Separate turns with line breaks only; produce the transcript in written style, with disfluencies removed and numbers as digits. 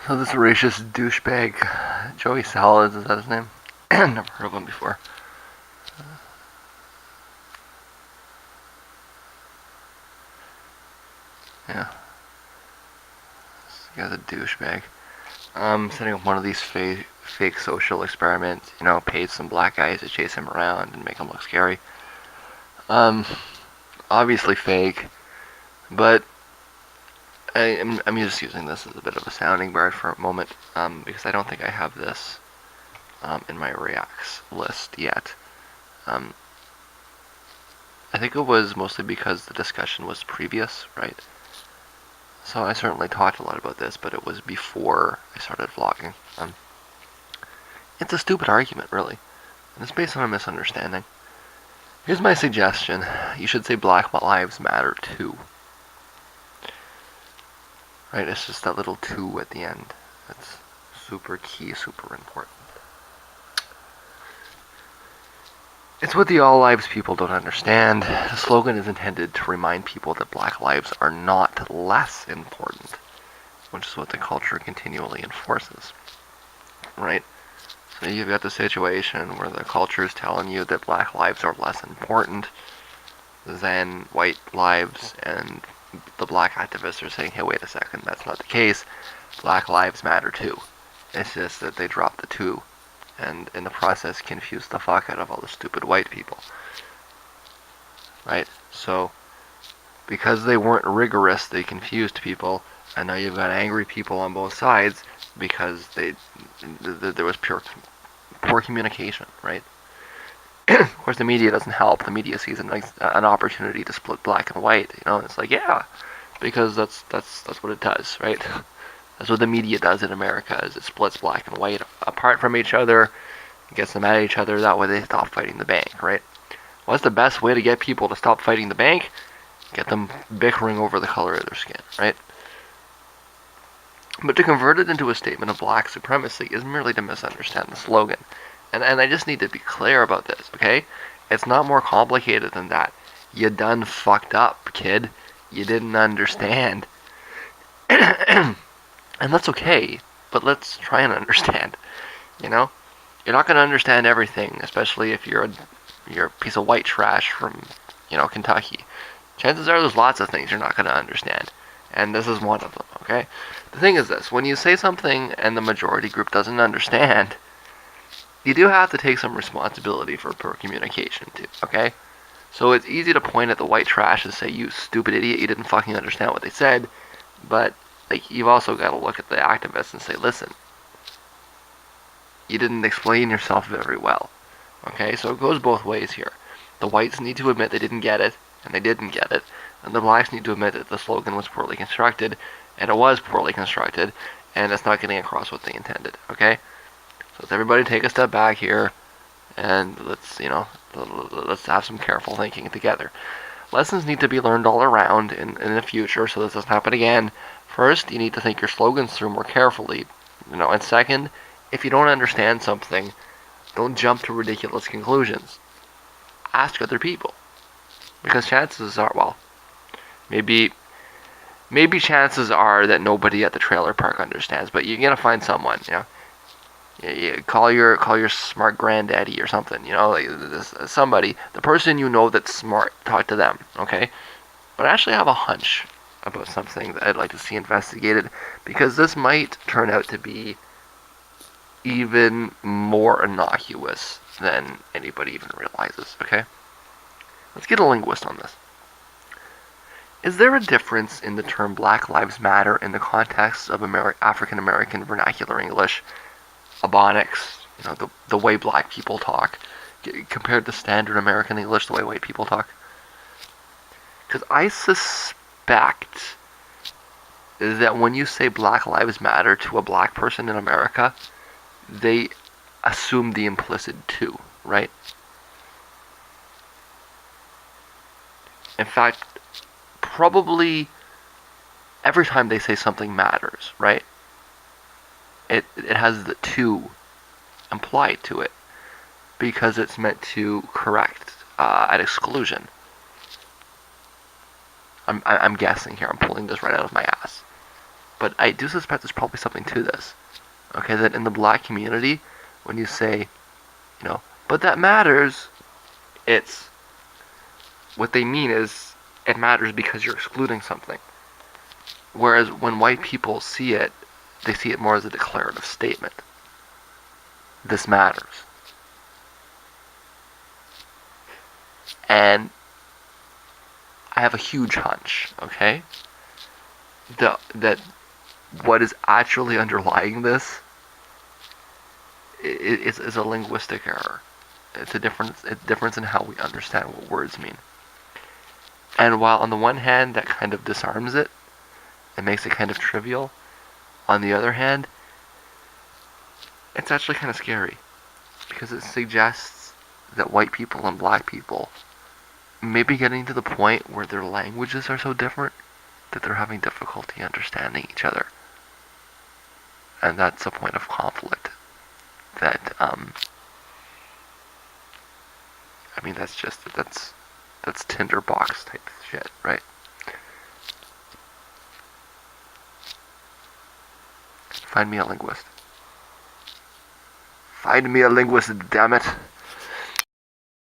So this racist douchebag, Joey Salads, is that his name? Never heard of him before. Yeah, this guy's a douchebag. Setting up one of these fake social experiments. Paid some black guys to chase him around and make him look scary. Obviously fake, but I'm just using this as a bit of a sounding board for a moment, because I don't think I have this in my reacts list yet. I think it was mostly because the discussion was previous, right? So I certainly talked a lot about this, but it was before I started vlogging. It's a stupid argument, really, and it's based on a misunderstanding. Here's my suggestion. You should say Black Lives Matter too. Right, it's just that little 2 at the end. That's super key, super important. It's what the all lives people don't understand. The slogan is intended to remind people that black lives are not less important, which is what the culture continually enforces. Right? So you've got the situation where the culture is telling you that black lives are less important than white lives, and the black activists are saying, hey, wait a second, that's not the case. Black lives matter too. It's just that they dropped the 2, and in the process confuse the fuck out of all the stupid white people. Right? So, because they weren't rigorous, they confused people, and now you've got angry people on both sides because there was poor communication, right? Of course, the media doesn't help. The media sees an opportunity to split black and white. It's like, yeah, because that's what it does, right? That's what the media does in America, is it splits black and white apart from each other, gets them at each other, that way they stop fighting the bank, right? What's the best way to get people to stop fighting the bank? Get them bickering over the color of their skin, right? But to convert it into a statement of black supremacy is merely to misunderstand the slogan. And I just need to be clear about this, okay? It's not more complicated than that. You done fucked up, kid. You didn't understand. And that's okay, but let's try and understand, You're not going to understand everything, especially if you're a piece of white trash from, Kentucky. Chances are there's lots of things you're not going to understand, and this is one of them, okay? The thing is this, when you say something and the majority group doesn't understand, you do have to take some responsibility for poor communication too, okay? So it's easy to point at the white trash and say, you stupid idiot, you didn't fucking understand what they said, but you've also got to look at the activists and say, listen, you didn't explain yourself very well. Okay, so it goes both ways here. The whites need to admit they didn't get it, and they didn't get it, and the blacks need to admit that the slogan was poorly constructed, and it was poorly constructed, and it's not getting across what they intended. Okay, so let's everybody take a step back here, and let's have some careful thinking together. Lessons need to be learned all around in the future, so this doesn't happen again. First, you need to think your slogans through more carefully, and second, if you don't understand something, don't jump to ridiculous conclusions. Ask other people, because chances are, well, maybe chances are that nobody at the trailer park understands, but you're gonna find someone, You call your smart granddaddy or something, somebody, the person that's smart, talk to them, okay? But I actually have a hunch about something that I'd like to see investigated, because this might turn out to be even more innocuous than anybody even realizes, okay? Let's get a linguist on this. Is there a difference in the term Black Lives Matter in the context of African American vernacular English, Ebonics, the way black people talk, compared to standard American English, the way white people talk? Because I suspect that when you say Black Lives Matter to a black person in America, they assume the implicit too, right? In fact, probably every time they say something matters, right? It has the to implied to it, because it's meant to correct an exclusion. I'm guessing here. I'm pulling this right out of my ass. But I do suspect there's probably something to this. Okay, that in the black community, when you say, but that matters, it's what they mean is it matters because you're excluding something. Whereas when white people see it, they see it more as a declarative statement. This matters. And I have a huge hunch, okay, that what is actually underlying this is a linguistic error. It's a difference in how we understand what words mean. And while on the one hand that kind of disarms it and makes it kind of trivial, on the other hand, it's actually kind of scary because it suggests that white people and black people may be getting to the point where their languages are so different that they're having difficulty understanding each other. And that's a point of conflict that, I mean, that's tinderbox type shit, right? Find me a linguist. Find me a linguist, damn it.